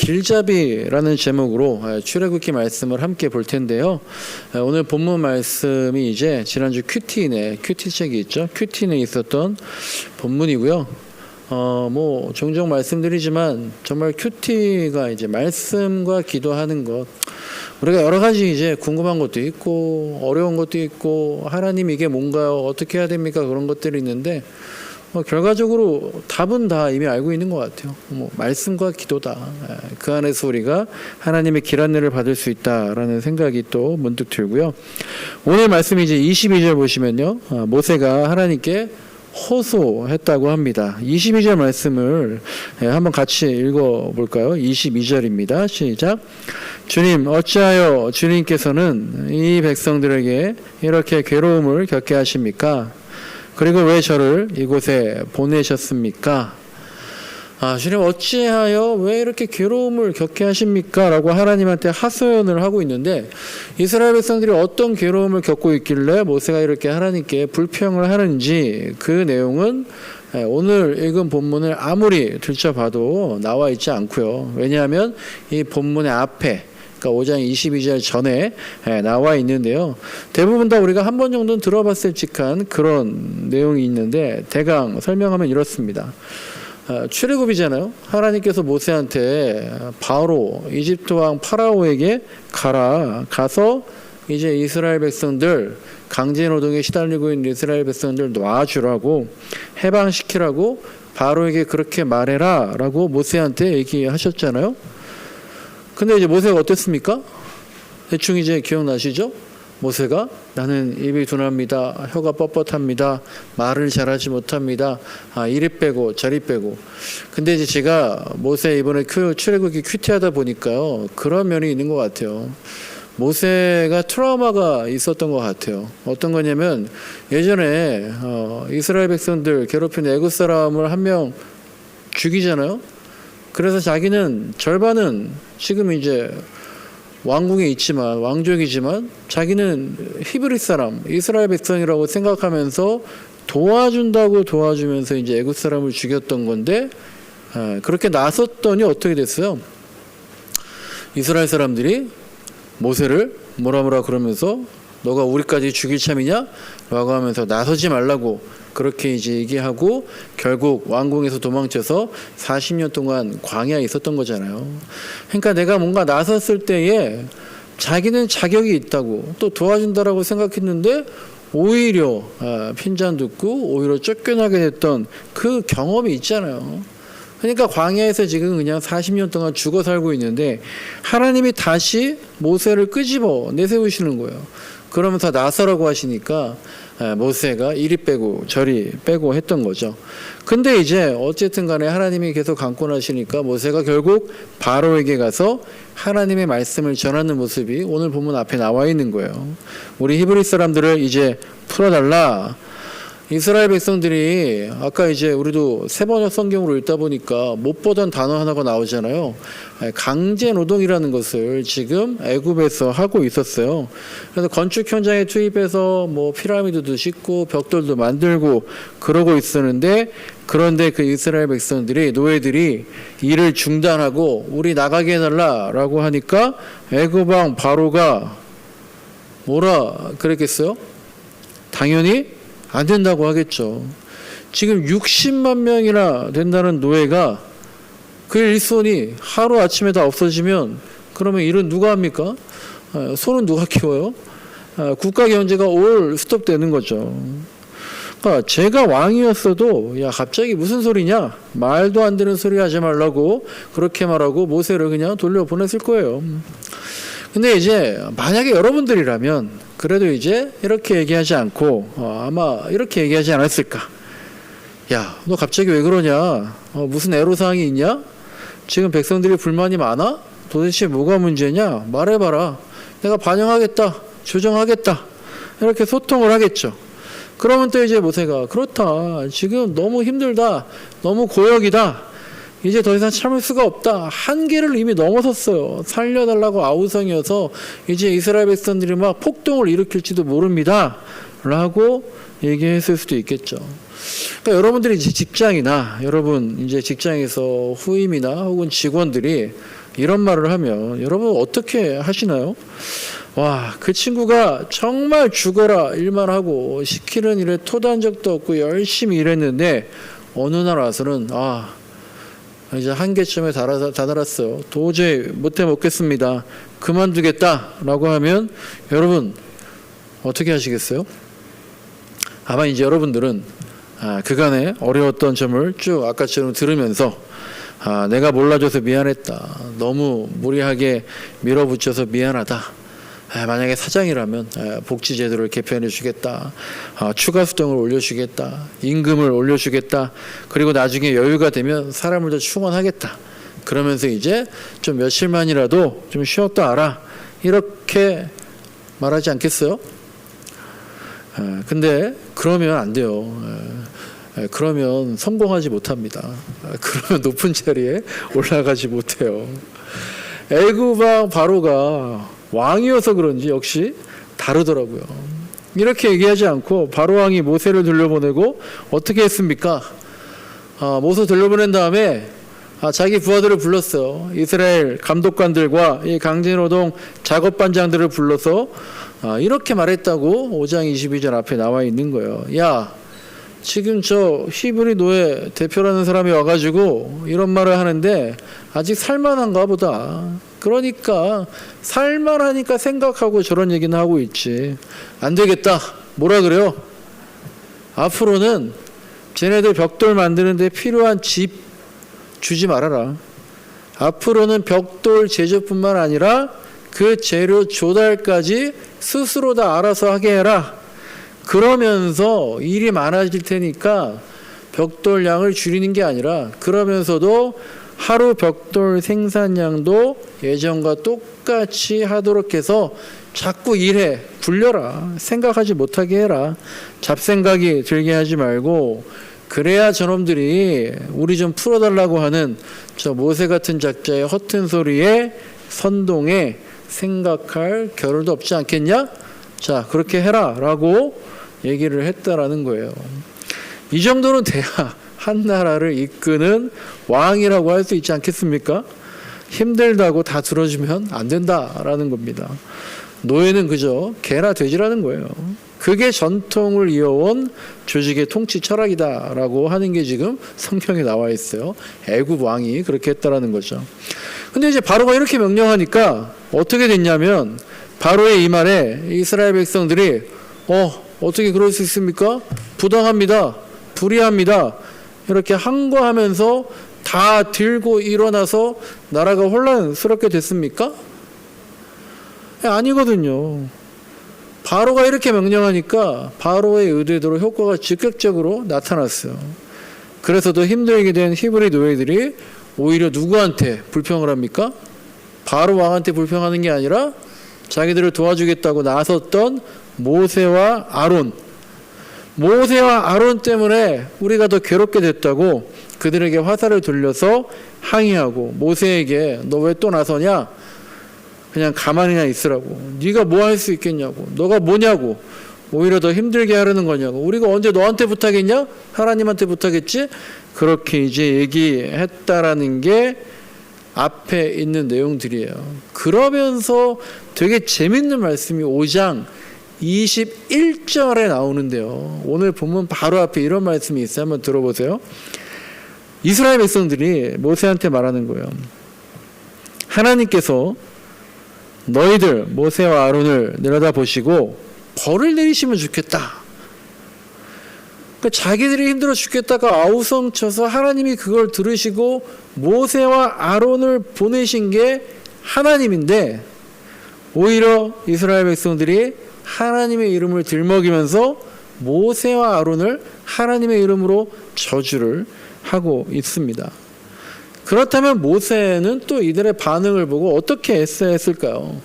길잡이라는 제목으로 출애굽기 말씀을 함께 볼 텐데요. 오늘 본문 말씀이 이제 지난주 큐티책이 있죠. 큐티에 있었던 본문이고요. 뭐 종종 말씀드리지만 정말 큐티가 이제 말씀과 기도하는 것, 우리가 여러 가지 이제 궁금한 것도 있고 어려운 것도 있고 하나님 이게 뭔가요? 어떻게 해야 됩니까? 그런 것들이 있는데 결과적으로 답은 다 이미 알고 있는 것 같아요. 말씀과 기도다. 그 안에서 우리가 하나님의 길 안내를 받을 수 있다라는 생각이 또 문득 들고요. 오늘 말씀이 이제 22절 보시면요. 모세가 하나님께 호소했다고 합니다. 22절 말씀을 한번 같이 읽어볼까요? 22절입니다. 시작. 주님, 어찌하여 주님께서는 이 백성들에게 이렇게 괴로움을 겪게 하십니까? 그리고 왜 저를 이곳에 보내셨습니까? 주님, 어찌하여 왜 이렇게 괴로움을 겪게 하십니까? 라고 하나님한테 하소연을 하고 있는데, 이스라엘 백성들이 어떤 괴로움을 겪고 있길래 모세가 이렇게 하나님께 불평을 하는지, 그 내용은 오늘 읽은 본문을 아무리 들춰봐도 나와 있지 않고요. 왜냐하면 이 본문의 앞에, 그러니까 5장 22절 전에 나와 있는데요. 대부분 다 우리가 한 번 정도는 들어봤을 직한 그런 내용이 있는데, 대강 설명하면 이렇습니다. 출애굽이잖아요. 하나님께서 모세한테 바로 이집트 왕 파라오에게 가서 이제 이스라엘 백성들, 강제 노동에 시달리고 있는 이스라엘 백성들 놔주라고, 해방시키라고 바로에게 그렇게 말해라 라고 모세한테 얘기하셨잖아요. 근데 이제 모세가 어땠습니까? 대충 이제 기억나시죠? 모세가 나는 입이 둔합니다. 혀가 뻣뻣합니다. 말을 잘하지 못합니다. 이리 빼고 저리 빼고. 근데 이제 제가 모세 이번에 출애굽기 큐티하다 보니까요. 그런 면이 있는 것 같아요. 모세가 트라우마가 있었던 것 같아요. 어떤 거냐면 예전에 이스라엘 백성들 괴롭힌 애굽 사람을 한 명 죽이잖아요. 그래서 자기는 절반은 지금 이제 왕궁에 있지만, 왕족이지만 자기는 히브리 사람, 이스라엘 백성이라고 생각하면서 도와주면서 이제 애굽 사람을 죽였던 건데, 그렇게 나섰더니 어떻게 됐어요? 이스라엘 사람들이 모세를 뭐라 그러면서 너가 우리까지 죽일 참이냐? 라고 하면서 나서지 말라고 그렇게 이제 얘기하고 결국 왕궁에서 도망쳐서 40년 동안 광야에 있었던 거잖아요. 그러니까 내가 뭔가 나섰을 때에 자기는 자격이 있다고 또 도와준다라고 생각했는데 오히려 핀잔 듣고 오히려 쫓겨나게 됐던 그 경험이 있잖아요. 그러니까 광야에서 지금 그냥 40년 동안 죽어 살고 있는데 하나님이 다시 모세를 끄집어 내세우시는 거예요. 그러면서 나서라고 하시니까 모세가 이리 빼고 저리 빼고 했던 거죠. 근데 이제 어쨌든 간에 하나님이 계속 강권하시니까 모세가 결국 바로에게 가서 하나님의 말씀을 전하는 모습이 오늘 본문 앞에 나와 있는 거예요. 우리 히브리 사람들을 이제 풀어달라. 이스라엘 백성들이 아까 이제 우리도 세번역 성경으로 읽다 보니까 못 보던 단어 하나가 나오잖아요. 강제 노동이라는 것을 지금 애굽에서 하고 있었어요. 그래서 건축 현장에 투입해서 뭐 피라미드도 짓고 벽돌도 만들고 그러고 있었는데, 그런데 그 이스라엘 백성들이, 노예들이 일을 중단하고 우리 나가게 해달라라고 하니까 애굽 왕 바로가 뭐라 그랬겠어요? 당연히 안 된다고 하겠죠. 지금 60만 명이나 된다는 노예가 그 일손이 하루아침에 다 없어지면 그러면 일은 누가 합니까? 손은 누가 키워요? 국가 경제가 올 스톱되는 거죠. 그러니까 제가 왕이었어도 야 갑자기 무슨 소리냐? 말도 안 되는 소리 하지 말라고 그렇게 말하고 모세를 그냥 돌려보냈을 거예요. 근데 이제 만약에 여러분들이라면 그래도 이제 이렇게 얘기하지 않고 아마 이렇게 얘기하지 않았을까? 야, 너 갑자기 왜 그러냐? 무슨 애로사항이 있냐? 지금 백성들이 불만이 많아? 도대체 뭐가 문제냐? 말해봐라. 내가 반영하겠다. 조정하겠다. 이렇게 소통을 하겠죠. 그러면 또 이제 모세가 그렇다. 지금 너무 힘들다. 너무 고역이다. 이제 더 이상 참을 수가 없다. 한계를 이미 넘어섰어요. 살려달라고 아우성이어서 이제 이스라엘 백성들이 막 폭동을 일으킬지도 모릅니다. 라고 얘기했을 수도 있겠죠. 그러니까 여러분들이 이제 직장이나 여러분 이제 직장에서 후임이나 혹은 직원들이 이런 말을 하면 여러분 어떻게 하시나요? 와, 그 친구가 정말 죽어라 일만 하고 시키는 일에 토단 적도 없고 열심히 일했는데 어느 날 와서는 이제 한계점에 다다랐어요. 도저히 못해 먹겠습니다. 그만두겠다라고 하면 여러분 어떻게 하시겠어요? 아마 이제 여러분들은 그간의 어려웠던 점을 쭉 아까처럼 들으면서 내가 몰라줘서 미안했다. 너무 무리하게 밀어붙여서 미안하다. 만약에 사장이라면 복지제도를 개편해 주겠다. 추가 수당을 올려주겠다. 임금을 올려주겠다. 그리고 나중에 여유가 되면 사람을 더 충원하겠다. 그러면서 이제 좀 며칠만이라도 좀 쉬었다 와라. 이렇게 말하지 않겠어요? 근데 그러면 안 돼요. 그러면 성공하지 못합니다. 그러면 높은 자리에 올라가지 못해요. 애굽 왕 바로가 왕이어서 그런지 역시 다르더라고요. 이렇게 얘기하지 않고 바로 왕이 모세를 돌려보내고 어떻게 했습니까? 모세 돌려보낸 다음에 자기 부하들을 불렀어요. 이스라엘 감독관들과 이 강제노동 작업반장들을 불러서 이렇게 말했다고 5장 22절 앞에 나와 있는 거예요. 야, 지금 저 히브리 노예 대표라는 사람이 와가지고 이런 말을 하는데 아직 살만한가 보다. 그러니까 살만하니까 생각하고 저런 얘기는 하고 있지. 안 되겠다. 뭐라 그래요? 앞으로는 쟤네들 벽돌 만드는데 필요한 집 주지 말아라. 앞으로는 벽돌 제조뿐만 아니라 그 재료 조달까지 스스로 다 알아서 하게 해라. 그러면서 일이 많아질 테니까 벽돌 양을 줄이는 게 아니라 그러면서도 하루 벽돌 생산량도 예전과 똑같이 하도록 해서 자꾸 일해. 굴려라. 생각하지 못하게 해라. 잡생각이 들게 하지 말고 그래야 저놈들이 우리 좀 풀어달라고 하는 저 모세 같은 작자의 허튼 소리에 선동에 생각할 겨를도 없지 않겠냐? 자, 그렇게 해라 라고 얘기를 했다라는 거예요. 이 정도는 돼야 한 나라를 이끄는 왕이라고 할 수 있지 않겠습니까? 힘들다고 다 들어주면 안 된다라는 겁니다. 노예는 그저 개나 돼지라는 거예요. 그게 전통을 이어온 조직의 통치 철학이다라고 하는 게 지금 성경에 나와 있어요. 애굽 왕이 그렇게 했다라는 거죠. 근데 이제 바로가 이렇게 명령하니까 어떻게 됐냐면 바로의 이 말에 이스라엘 백성들이 어떻게 그럴 수 있습니까? 부당합니다. 불의합니다. 이렇게 항거하면서 다 들고 일어나서 나라가 혼란스럽게 됐습니까? 아니거든요. 바로가 이렇게 명령하니까 바로의 의도대로 효과가 즉각적으로 나타났어요. 그래서 더 힘들게 된 히브리 노예들이 오히려 누구한테 불평을 합니까? 바로 왕한테 불평하는 게 아니라 자기들을 도와주겠다고 나섰던 모세와 아론. 모세와 아론 때문에 우리가 더 괴롭게 됐다고 그들에게 화살을 돌려서 항의하고 모세에게 너 왜 또 나서냐? 그냥 가만히나 있으라고. 네가 뭐 할 수 있겠냐고. 너가 뭐냐고. 오히려 더 힘들게 하려는 거냐고. 우리가 언제 너한테 부탁했냐? 하나님한테 부탁했지? 그렇게 이제 얘기했다라는 게 앞에 있는 내용들이에요. 그러면서 되게 재밌는 말씀이 5장 21절에 나오는데요. 오늘 본문 바로 앞에 이런 말씀이 있어요. 한번 들어보세요. 이스라엘 백성들이 모세한테 말하는 거예요. 하나님께서 너희들 모세와 아론을 내려다보시고 벌을 내리시면 좋겠다. 그러니까 자기들이 힘들어 죽겠다가 아우성쳐서 하나님이 그걸 들으시고 모세와 아론을 보내신 게 하나님인데 오히려 이스라엘 백성들이 하나님의 이름을 들먹이면서 모세와 아론을 하나님의 이름으로 저주를 하고 있습니다. 그렇다면 모세는 또 이들의 반응을 보고 어떻게 했어야 했을까요?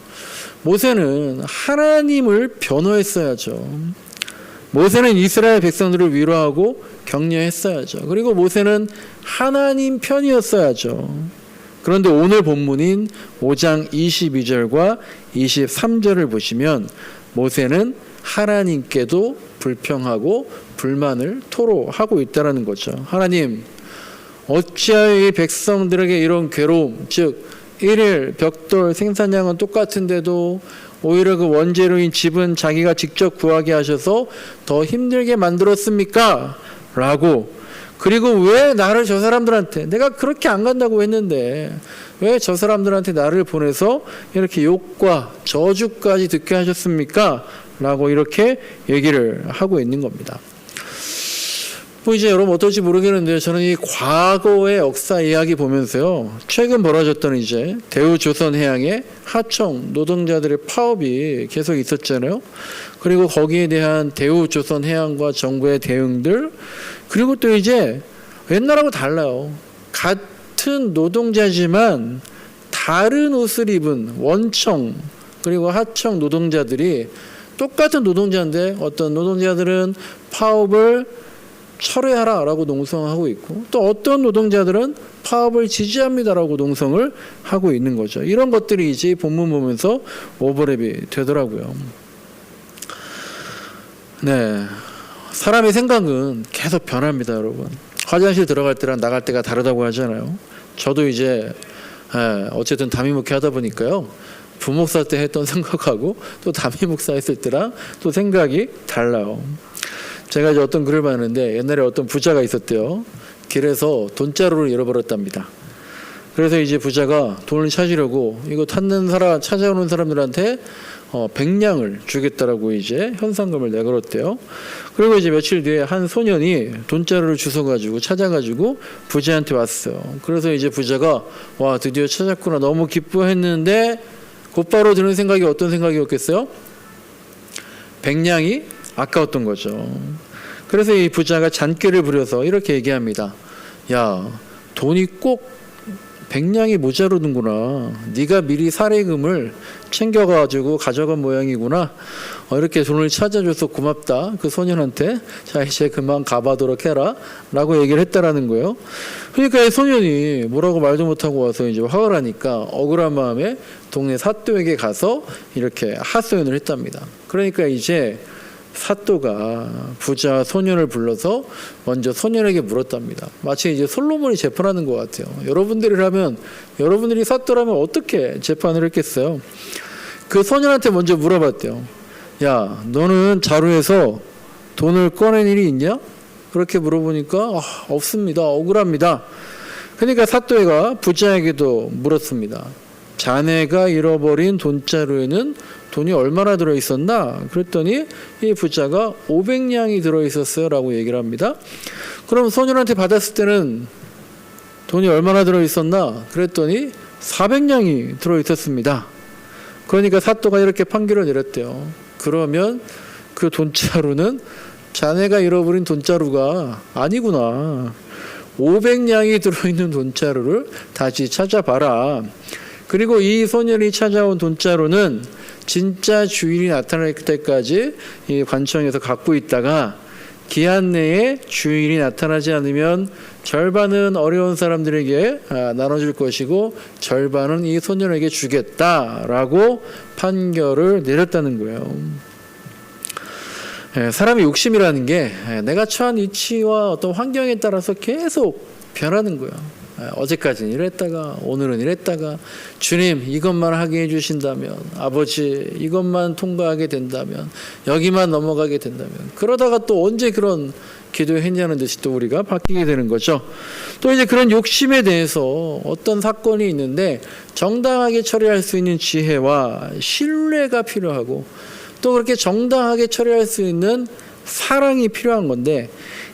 모세는 하나님을 변호했어야죠. 모세는 이스라엘 백성들을 위로하고 격려했어야죠. 그리고 모세는 하나님 편이었어야죠. 그런데 오늘 본문인 5장 22절과 23절을 보시면 모세는 하나님께도 불평하고 불만을 토로하고 있다는 거죠. 하나님, 어찌하여 이 백성들에게 이런 괴로움, 즉 일일 벽돌 생산량은 똑같은데도 오히려 그 원재료인 집은 자기가 직접 구하게 하셔서 더 힘들게 만들었습니까? 라고. 그리고 왜 나를 저 사람들한테, 내가 그렇게 안 간다고 했는데 왜 저 사람들한테 나를 보내서 이렇게 욕과 저주까지 듣게 하셨습니까? 라고 이렇게 얘기를 하고 있는 겁니다. 뭐 이제 여러분 어떨지 모르겠는데 저는 이 과거의 역사 이야기 보면서요, 최근 벌어졌던 이제 대우조선해양의 하청 노동자들의 파업이 계속 있었잖아요. 그리고 거기에 대한 대우조선해양과 정부의 대응들, 그리고 또 이제 옛날하고 달라요. 같은 노동자지만 다른 옷을 입은 원청 그리고 하청 노동자들이 똑같은 노동자인데 어떤 노동자들은 파업을 철회하라라고 농성하고 있고 또 어떤 노동자들은 파업을 지지합니다라고 농성을 하고 있는 거죠. 이런 것들이 이제 본문 보면서 오버랩이 되더라고요. 네, 사람의 생각은 계속 변합니다, 여러분. 화장실 들어갈 때랑 나갈 때가 다르다고 하잖아요. 저도 이제 어쨌든 담임 목회 하다 보니까요, 부목사 때 했던 생각하고 또 담임 목사 했을 때랑 또 생각이 달라요. 제가 이제 어떤 글을 봤는데 옛날에 어떤 부자가 있었대요. 길에서 돈자루를 잃어버렸답니다. 그래서 이제 부자가 돈을 찾으려고 이거 찾아오는 사람들한테 100냥을 주겠다라고 이제 현상금을 내걸었대요. 그리고 이제 며칠 뒤에 한 소년이 돈자루를 주워가지고 찾아가지고 부자한테 왔어요. 그래서 이제 부자가 와, 드디어 찾았구나 너무 기뻐했는데 곧바로 드는 생각이 어떤 생각이었겠어요? 100냥이 아까웠던 거죠. 그래서 이 부자가 잔꾀를 부려서 이렇게 얘기합니다. 야, 돈이 꼭 100냥이 모자르는구나. 네가 미리 사례금을 챙겨가지고 가져간 모양이구나. 이렇게 돈을 찾아줘서 고맙다. 그 소년한테. 자, 이제 그만 가봐도록 해라. 라고 얘기를 했다라는 거예요. 그러니까 이 소년이 뭐라고 말도 못하고 와서 이제 화를 하니까 억울한 마음에 동네 사또에게 가서 이렇게 하소연을 했답니다. 그러니까 이제 사또가 부자 소년을 불러서 먼저 소년에게 물었답니다. 마치 이제 솔로몬이 재판하는 것 같아요. 여러분들이 사또라면 어떻게 재판을 했겠어요? 그 소년한테 먼저 물어봤대요. 야, 너는 자루에서 돈을 꺼낸 일이 있냐? 그렇게 물어보니까 없습니다. 억울합니다. 그러니까 사또가 부자에게도 물었습니다. 자네가 잃어버린 돈자루에는 돈이 얼마나 들어있었나? 그랬더니 이 부자가 500냥이 들어있었어요 라고 얘기를 합니다. 그럼 소년한테 받았을 때는 돈이 얼마나 들어있었나? 그랬더니 400냥이 들어있었습니다. 그러니까 사또가 이렇게 판결을 내렸대요. 그러면 그 돈자루는 자네가 잃어버린 돈자루가 아니구나. 500냥이 들어있는 돈자루를 다시 찾아봐라. 그리고 이 소년이 찾아온 돈자루는 진짜 주인이 나타날 때까지 이 관청에서 갖고 있다가 기한 내에 주인이 나타나지 않으면 절반은 어려운 사람들에게 나눠줄 것이고 절반은 이 소년에게 주겠다라고 판결을 내렸다는 거예요. 사람의 욕심이라는 게 내가 처한 위치와 어떤 환경에 따라서 계속 변하는 거예요. 어제까지는 이랬다가 오늘은 이랬다가 주님 이것만 하게 해주신다면, 아버지 이것만 통과하게 된다면, 여기만 넘어가게 된다면, 그러다가 또 언제 그런 기도했냐는 듯이 또 우리가 바뀌게 되는 거죠. 또 이제 그런 욕심에 대해서 어떤 사건이 있는데 정당하게 처리할 수 있는 지혜와 신뢰가 필요하고 또 그렇게 정당하게 처리할 수 있는 사랑이 필요한 건데,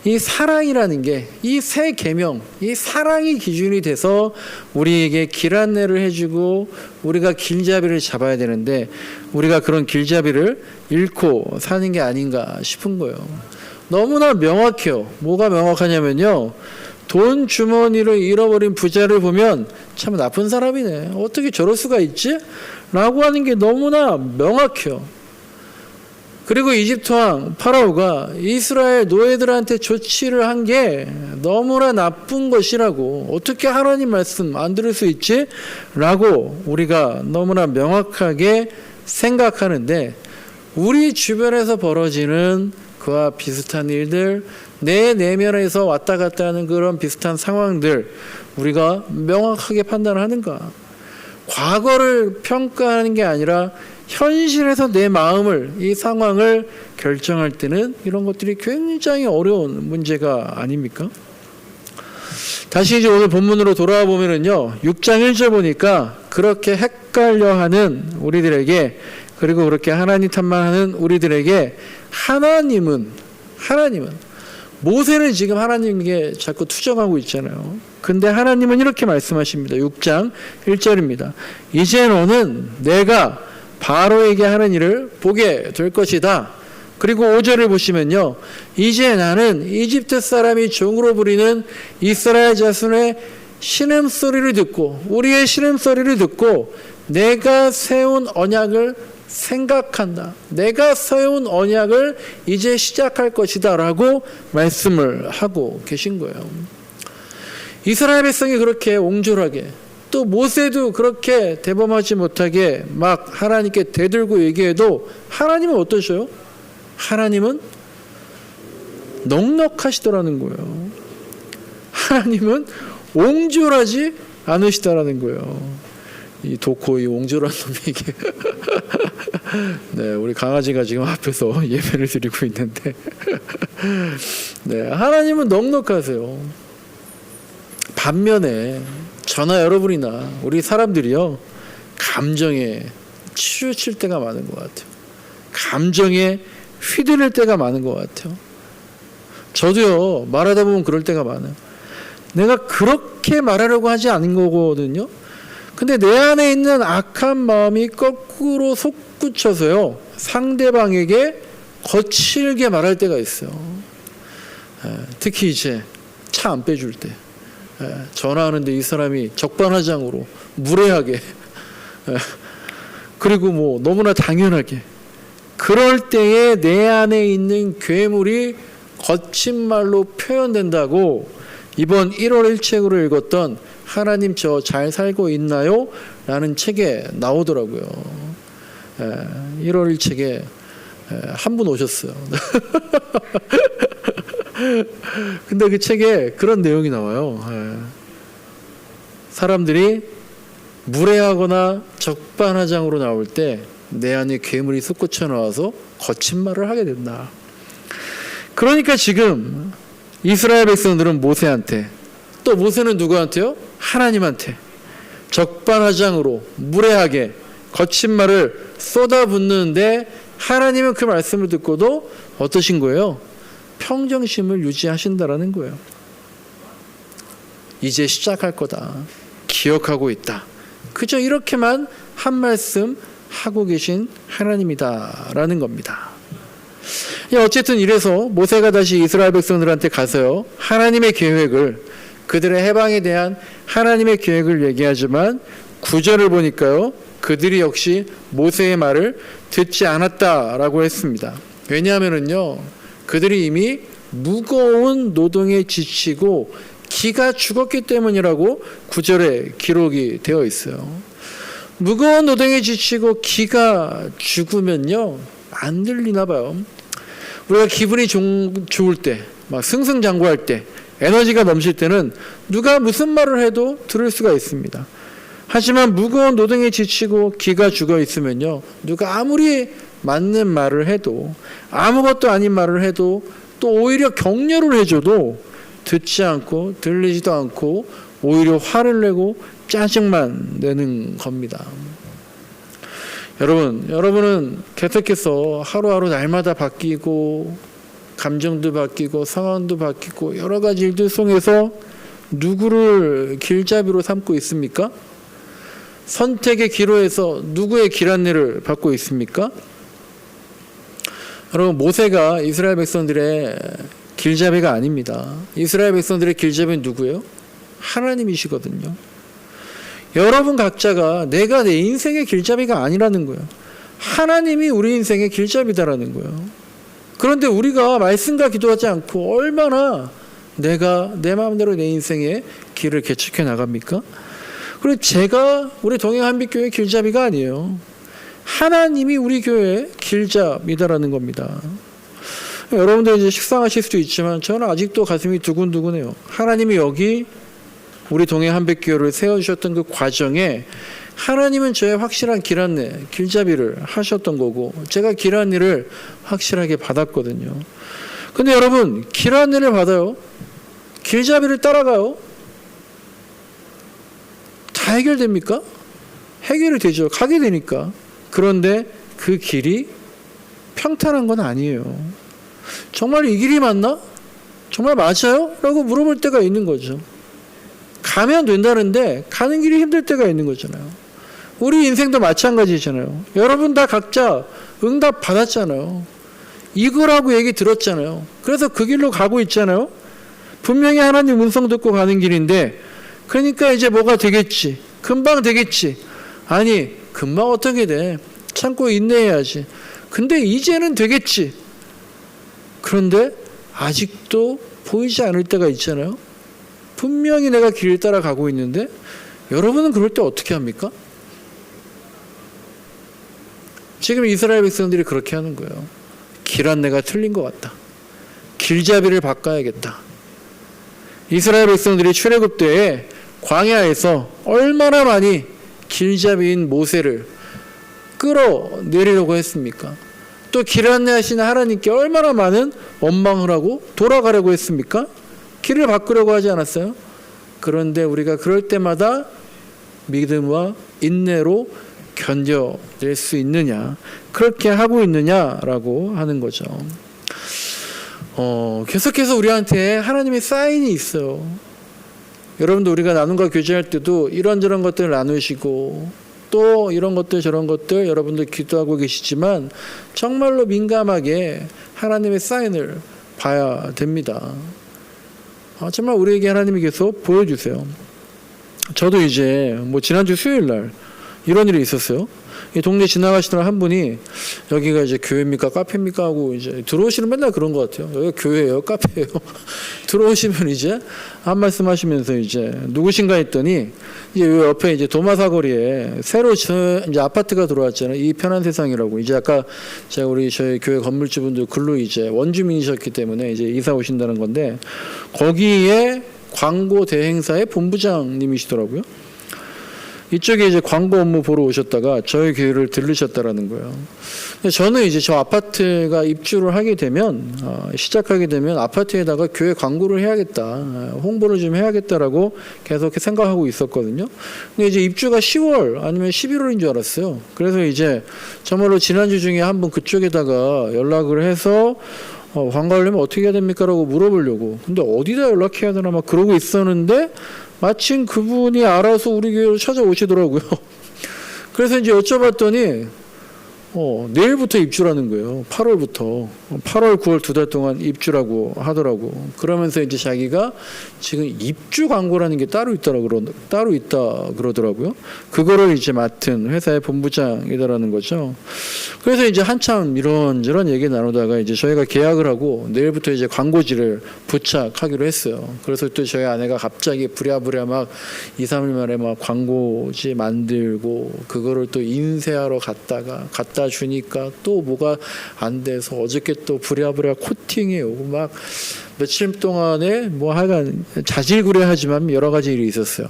이 사랑이라는 게 이 새 계명, 이 사랑이 기준이 돼서 우리에게 길 안내를 해주고 우리가 길잡이를 잡아야 되는데 우리가 그런 길잡이를 잃고 사는 게 아닌가 싶은 거예요. 너무나 명확해요. 뭐가 명확하냐면요, 돈 주머니를 잃어버린 부자를 보면 참 나쁜 사람이네, 어떻게 저럴 수가 있지? 라고 하는 게 너무나 명확해요. 그리고 이집트 왕 파라오가 이스라엘 노예들한테 조치를 한 게 너무나 나쁜 것이라고 어떻게 하나님 말씀 안 들을 수 있지? 라고 우리가 너무나 명확하게 생각하는데 우리 주변에서 벌어지는 그와 비슷한 일들, 내 내면에서 왔다 갔다 하는 그런 비슷한 상황들 우리가 명확하게 판단하는가? 과거를 평가하는 게 아니라 현실에서 내 마음을, 이 상황을 결정할 때는 이런 것들이 굉장히 어려운 문제가 아닙니까? 다시 이제 오늘 본문으로 돌아와 보면은요, 6장 1절 보니까 그렇게 헷갈려하는 우리들에게, 그리고 그렇게 하나님 탓만하는 우리들에게 하나님은 모세는 지금 하나님께 자꾸 투정하고 있잖아요. 근데 하나님은 이렇게 말씀하십니다. 6장 1절입니다. 이제 너는 내가 바로에게 하는 일을 보게 될 것이다. 그리고 5절을 보시면요, 이제 나는 이집트 사람이 종으로 부리는 이스라엘 자손의 신음소리를 듣고, 우리의 신음소리를 듣고 내가 세운 언약을 생각한다. 내가 세운 언약을 이제 시작할 것이다 라고 말씀을 하고 계신 거예요. 이스라엘 백성이 그렇게 옹졸하게, 또 모세도 그렇게 대범하지 못하게 막 하나님께 대들고 얘기해도 하나님은 어떠셔요? 하나님은 넉넉하시더라는 거예요. 하나님은 옹졸하지 않으시다라는 거예요. 이 도코, 이 옹졸한 놈에게 네, 우리 강아지가 지금 앞에서 예배를 드리고 있는데 네, 하나님은 넉넉하세요. 반면에 저나 여러분이나 우리 사람들이요, 감정에 치우칠 때가 많은 것 같아요. 감정에 휘둘릴 때가 많은 것 같아요. 저도요, 말하다 보면 그럴 때가 많아요. 내가 그렇게 말하려고 하지 않은 거거든요. 근데 내 안에 있는 악한 마음이 거꾸로 솟구쳐서요, 상대방에게 거칠게 말할 때가 있어요. 특히 이제 차 안 빼줄 때, 전화하는데 이 사람이 적반하장으로 무례하게, 그리고 뭐 너무나 당연하게, 그럴 때에 내 안에 있는 괴물이 거친 말로 표현된다고 이번 1월 1책으로 읽었던 하나님 저 잘 살고 있나요? 라는 책에 나오더라고요. 1월 1책에 한 분 오셨어요. 근데 그 책에 그런 내용이 나와요. 사람들이 무례하거나 적반하장으로 나올 때 내 안에 괴물이 솟구쳐 나와서 거친 말을 하게 된다. 그러니까 지금 이스라엘 백성들은 모세한테, 또 모세는 누구한테요? 하나님한테 적반하장으로 무례하게 거친 말을 쏟아붓는데 하나님은 그 말씀을 듣고도 어떠신 거예요? 평정심을 유지하신다라는 거예요. 이제 시작할 거다. 기억하고 있다. 그저 이렇게만 한 말씀 하고 계신 하나님이다라는 겁니다. 어쨌든 이래서 모세가 다시 이스라엘 백성들한테 가서요, 하나님의 계획을, 그들의 해방에 대한 하나님의 계획을 얘기하지만 9절을 보니까요, 그들이 역시 모세의 말을 듣지 않았다라고 했습니다. 왜냐하면요, 그들이 이미 무거운 노동에 지치고 기가 죽었기 때문이라고 9절에 기록이 되어 있어요. 무거운 노동에 지치고 기가 죽으면요, 안 들리나 봐요. 우리가 기분이 좋을 때, 막 승승장구할 때, 에너지가 넘칠 때는 누가 무슨 말을 해도 들을 수가 있습니다. 하지만 무거운 노동에 지치고 기가 죽어 있으면요, 누가 아무리 맞는 말을 해도, 아무것도 아닌 말을 해도, 또 오히려 격려를 해줘도 듣지 않고 들리지도 않고 오히려 화를 내고 짜증만 내는 겁니다. 여러분은 계속해서 하루하루 날마다 바뀌고 감정도 바뀌고 상황도 바뀌고 여러 가지 일들 속에서 누구를 길잡이로 삼고 있습니까? 선택의 기로에서 누구의 길 안내를 받고 있습니까? 여러분, 모세가 이스라엘 백성들의 길잡이가 아닙니다. 이스라엘 백성들의 길잡이는 누구예요? 하나님이시거든요. 여러분 각자가 내가 내 인생의 길잡이가 아니라는 거예요. 하나님이 우리 인생의 길잡이다라는 거예요. 그런데 우리가 말씀과 기도하지 않고 얼마나 내가 내 마음대로 내 인생의 길을 개척해 나갑니까? 그리고 제가 우리 동행한빛교회 길잡이가 아니에요. 하나님이 우리 교회의 길잡이다라는 겁니다. 여러분들 이제 식상하실 수도 있지만 저는 아직도 가슴이 두근두근해요. 하나님이 여기 우리 동행한빛교회를 세워주셨던 그 과정에 하나님은 저의 확실한 길 안내, 길잡이를 하셨던 거고 제가 길 안내를 확실하게 받았거든요. 근데 여러분 길 안내를 받아요. 길잡이를 따라가요. 다 해결됩니까? 해결이 되죠. 가게 되니까. 그런데 그 길이 평탄한 건 아니에요. 정말 이 길이 맞나? 정말 맞아요? 라고 물어볼 때가 있는 거죠. 가면 된다는데 가는 길이 힘들 때가 있는 거잖아요. 우리 인생도 마찬가지잖아요. 여러분 다 각자 응답 받았잖아요. 이거라고 얘기 들었잖아요. 그래서 그 길로 가고 있잖아요. 분명히 하나님 음성 듣고 가는 길인데 그러니까 이제 뭐가 되겠지. 금방 되겠지. 아니 금방 어떻게 돼. 참고 인내해야지. 근데 이제는 되겠지. 그런데 아직도 보이지 않을 때가 있잖아요. 분명히 내가 길을 따라 가고 있는데 여러분은 그럴 때 어떻게 합니까? 지금 이스라엘 백성들이 그렇게 하는 거예요. 길 안내가 틀린 것 같다. 길잡이를 바꿔야겠다. 이스라엘 백성들이 출애굽 때에 광야에서 얼마나 많이 길잡이인 모세를 끌어내리려고 했습니까? 또 길 안내하시는 하나님께 얼마나 많은 원망을 하고 돌아가려고 했습니까? 길을 바꾸려고 하지 않았어요? 그런데 우리가 그럴 때마다 믿음과 인내로 견뎌낼 수 있느냐, 그렇게 하고 있느냐라고 하는 거죠. 계속해서 우리한테 하나님의 사인이 있어요. 여러분도 우리가 나눔과 교제할 때도 이런저런 것들을 나누시고 또 이런 것들 저런 것들 여러분들 기도하고 계시지만 정말로 민감하게 하나님의 사인을 봐야 됩니다. 정말 우리에게 하나님이 계속 보여주세요. 저도 이제 지난주 수요일 날 이런 일이 있었어요. 이 동네 지나가시던 한 분이 여기가 이제 교회입니까 카페입니까 하고 이제 들어오시는 맨날 그런 것 같아요. 여기가 교회예요 카페예요. 들어오시면 이제 한 말씀 하시면서 이제 누구신가 했더니 이제 요 옆에 이제 도마사거리에 새로 이제 아파트가 들어왔잖아요. 이 편한 세상이라고. 이제 아까 제가 저희 교회 건물주분들 글로 이제 원주민이셨기 때문에 이제 이사 오신다는 건데 거기에 광고 대행사의 본부장님이시더라고요. 이쪽에 이제 광고 업무 보러 오셨다가 저희 교회를 들르셨다라는 거예요. 저는 이제 저 아파트가 입주를 하게 되면 시작하게 되면 아파트에다가 교회 광고를 해야겠다, 홍보를 좀 해야겠다라고 계속 생각하고 있었거든요. 근데 이제 입주가 10월 아니면 11월인 줄 알았어요. 그래서 이제 정말로 지난주 중에 한 번 그쪽에다가 연락을 해서 광고하려면 어떻게 해야 됩니까? 라고 물어보려고. 근데 어디다 연락해야 되나 막 그러고 있었는데 마침 그분이 알아서 우리 교회로 찾아오시더라고요. 그래서 이제 여쭤봤더니 내일부터 입주라는 거예요. 8월부터 8월 9월 2달 동안 입주라고 하더라고. 그러면서 이제 자기가 지금 입주 광고라는 게 따로 있다 그러더라고요. 그거를 이제 맡은 회사의 본부장이다라는 거죠. 그래서 이제 한참 이런저런 얘기 나누다가 이제 저희가 계약을 하고 내일부터 이제 광고지를 부착하기로 했어요. 그래서 또 저희 아내가 갑자기 부랴부랴 막 2, 3일 만에 막 광고지 만들고 그거를 또 인쇄하러 갖다 주니까 또 뭐가 안 돼서 어저께 또 부랴부랴 코팅해 오고 막 며칠 동안에 하여간 자질구레하지만 여러 가지 일이 있었어요.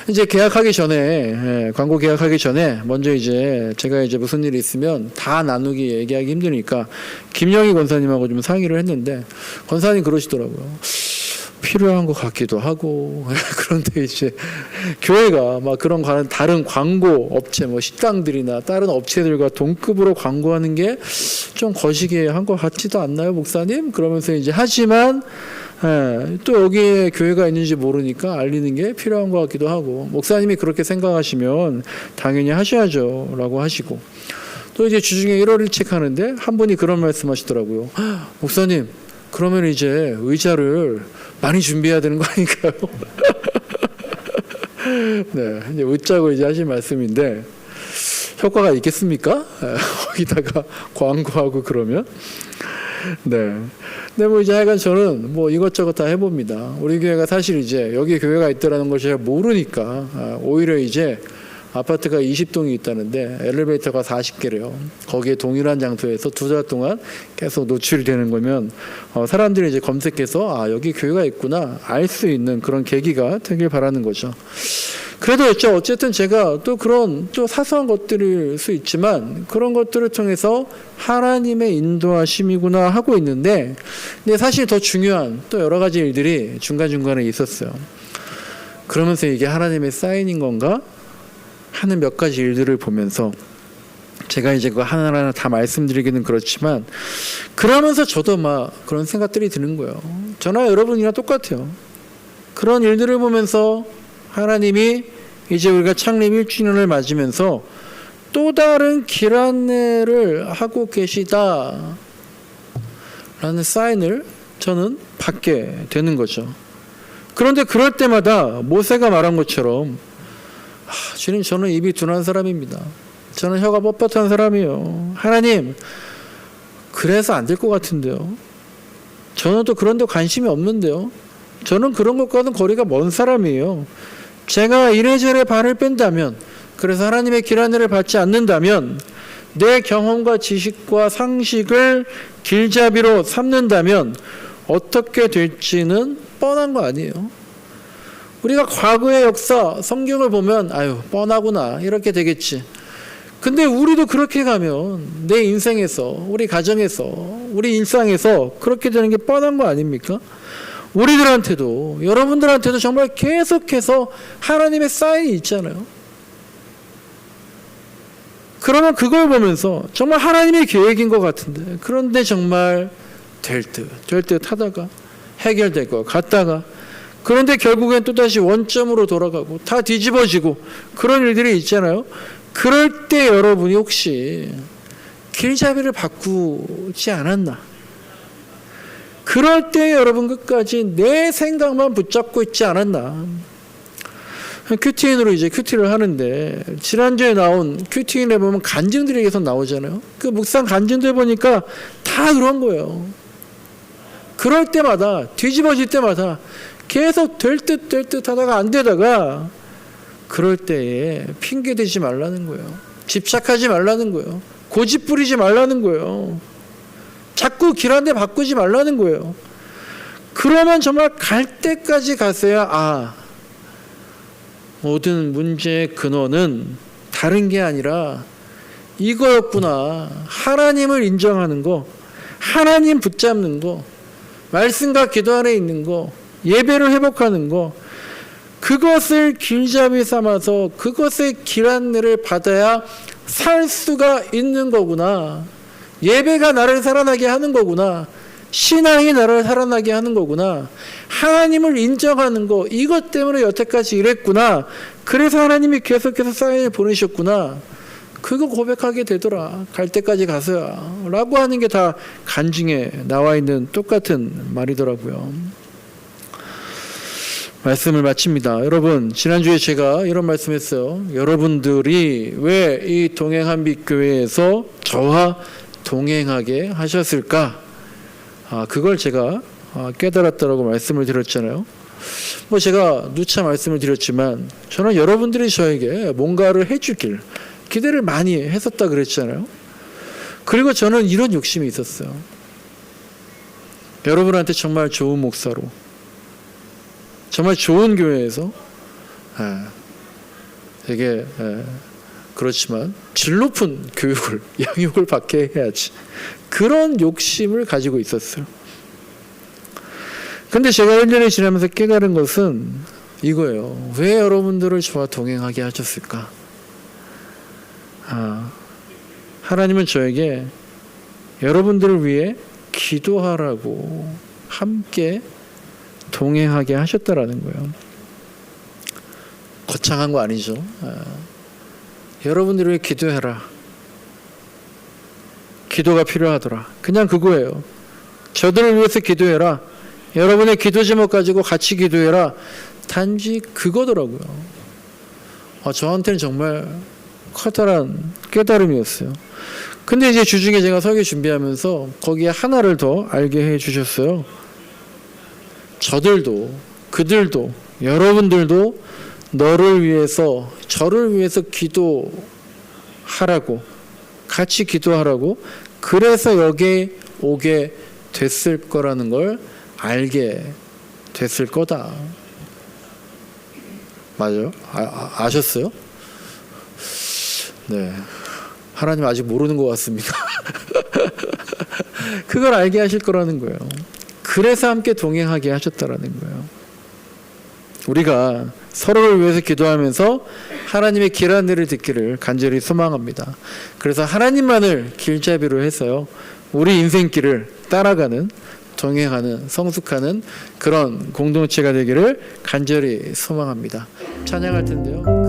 이제 계약하기 전에 광고 계약하기 전에 먼저 이제 제가 이제 무슨 일이 있으면 다 나누기 얘기하기 힘드니까 김영희 권사님하고 좀 상의를 했는데 권사님 그러시더라고요. 필요한 것 같기도 하고 그런데 이제 교회가 막 그런 다른 광고 업체 식당들이나 다른 업체들과 동급으로 광고하는 게 좀 거시기한 것 같지도 않나요 목사님? 그러면서 이제 하지만 또 여기에 교회가 있는지 모르니까 알리는 게 필요한 것 같기도 하고 목사님이 그렇게 생각하시면 당연히 하셔야죠 라고 하시고 또 이제 주중에 1월 1책 하는데 한 분이 그런 말씀 하시더라고요. 목사님 그러면 이제 의자를 많이 준비해야 되는 거 아닌가요? 네, 이제 웃자고 이제 하신 말씀인데 효과가 있겠습니까? 거기다가 광고하고 그러면. 네. 근데 뭐 이제 하여간 저는 뭐 이것저것 다 해봅니다. 우리 교회가 사실 이제 여기 교회가 있다라는 걸 잘 모르니까 오히려 이제 아파트가 20동이 있다는데 엘리베이터가 40개래요. 거기에 동일한 장소에서 2달 동안 계속 노출이 되는 거면 사람들이 이제 검색해서 여기 교회가 있구나 알 수 있는 그런 계기가 되길 바라는 거죠. 그래도 어쨌든 제가 또 그런 또 사소한 것들일 수 있지만 그런 것들을 통해서 하나님의 인도하심이구나 하고 있는데, 근데 사실 더 중요한 또 여러 가지 일들이 중간중간에 있었어요. 그러면서 이게 하나님의 사인인 건가 하는 몇 가지 일들을 보면서 제가 이제 그거 하나하나 다 말씀드리기는 그렇지만 그러면서 저도 막 그런 생각들이 드는 거예요. 저나 여러분이랑 똑같아요. 그런 일들을 보면서 하나님이 이제 우리가 창립 1주년을 맞으면서 또 다른 길 안내를 하고 계시다 라는 사인을 저는 받게 되는 거죠. 그런데 그럴 때마다 모세가 말한 것처럼 주님, 저는 입이 둔한 사람입니다. 저는 혀가 뻣뻣한 사람이에요. 하나님, 그래서 안 될 것 같은데요. 저는 또 그런 데 관심이 없는데요. 저는 그런 것과는 거리가 먼 사람이에요. 제가 이래저래 발을 뺀다면, 그래서 하나님의 길 안내를 받지 않는다면, 내 경험과 지식과 상식을 길잡이로 삼는다면 어떻게 될지는 뻔한 거 아니에요. 우리가 과거의 역사, 성경을 보면 뻔하구나 이렇게 되겠지. 근데 우리도 그렇게 가면 내 인생에서, 우리 가정에서, 우리 일상에서 그렇게 되는 게 뻔한 거 아닙니까? 우리들한테도, 여러분들한테도 정말 계속해서 하나님의 사인이 있잖아요. 그러면 그걸 보면서 정말 하나님의 계획인 것 같은데, 그런데 정말 될 듯 하다가 해결될 것 같다가, 그런데 결국엔 또다시 원점으로 돌아가고 다 뒤집어지고 그런 일들이 있잖아요. 그럴 때 여러분이 혹시 길잡이를 바꾸지 않았나? 그럴 때 여러분 끝까지 내 생각만 붙잡고 있지 않았나? 큐티인으로 이제 큐티를 하는데, 지난주에 나온 큐티인에 보면 간증들이 계속 나오잖아요. 그 묵상 간증들 보니까 다 그런 거예요. 그럴 때마다, 뒤집어질 때마다 계속 될 듯 하다가 안 되다가, 그럴 때에 핑계 대지 말라는 거예요. 집착하지 말라는 거예요. 고집 부리지 말라는 거예요. 자꾸 길 한 대 바꾸지 말라는 거예요. 그러면 정말 갈 때까지 가서야 모든 문제의 근원은 다른 게 아니라 이거였구나. 하나님을 인정하는 거, 하나님 붙잡는 거, 말씀과 기도 안에 있는 거, 예배를 회복하는 거, 그것을 길잡이 삼아서 그것의 길 안내를 받아야 살 수가 있는 거구나. 예배가 나를 살아나게 하는 거구나. 신앙이 나를 살아나게 하는 거구나. 하나님을 인정하는 거, 이것 때문에 여태까지 이랬구나. 그래서 하나님이 계속해서 사인을 보내셨구나. 그거 고백하게 되더라. 갈 때까지 가서야. 라고 하는 게 다 간증에 나와 있는 똑같은 말이더라고요. 말씀을 마칩니다. 여러분, 지난주에 제가 이런 말씀했어요. 여러분들이 왜 이 동행한 빛 교회에서 저와 동행하게 하셨을까? 그걸 제가 깨달았다라고 말씀을 드렸잖아요. 뭐 제가 누차 말씀을 드렸지만 저는 여러분들이 저에게 뭔가를 해주길 기대를 많이 했었다 그랬잖아요. 그리고 저는 이런 욕심이 있었어요. 여러분한테 정말 좋은 목사로, 정말 좋은 교회에서 되게 그렇지만 질 높은 교육을, 양육을 받게 해야지. 그런 욕심을 가지고 있었어요. 근데 제가 1년이 지나면서 깨달은 것은 이거예요. 왜 여러분들을 저와 동행하게 하셨을까? 하나님은 저에게 여러분들을 위해 기도하라고 함께 동행하게 하셨다라는 거예요. 거창한 거 아니죠. 여러분들을 위해 기도해라. 기도가 필요하더라. 그냥 그거예요. 저들을 위해서 기도해라. 여러분의 기도 제목 가지고 같이 기도해라. 단지 그거더라고요. 저한테는 정말 커다란 깨달음이었어요. 근데 이제 주중에 제가 설교 준비하면서 거기에 하나를 더 알게 해 주셨어요. 저들도, 그들도, 여러분들도 너를 위해서, 저를 위해서 기도하라고, 같이 기도하라고, 그래서 여기에 오게 됐을 거라는 걸 알게 됐을 거다. 맞아요? 아셨어요? 네. 하나님 아직 모르는 것 같습니다. 그걸 알게 하실 거라는 거예요. 그래서 함께 동행하게 하셨다라는 거예요. 우리가 서로를 위해서 기도하면서 하나님의 길 안내를 듣기를 간절히 소망합니다. 그래서 하나님만을 길잡이로 해서요, 우리 인생길을 따라가는, 동행하는, 성숙하는 그런 공동체가 되기를 간절히 소망합니다. 찬양할 텐데요.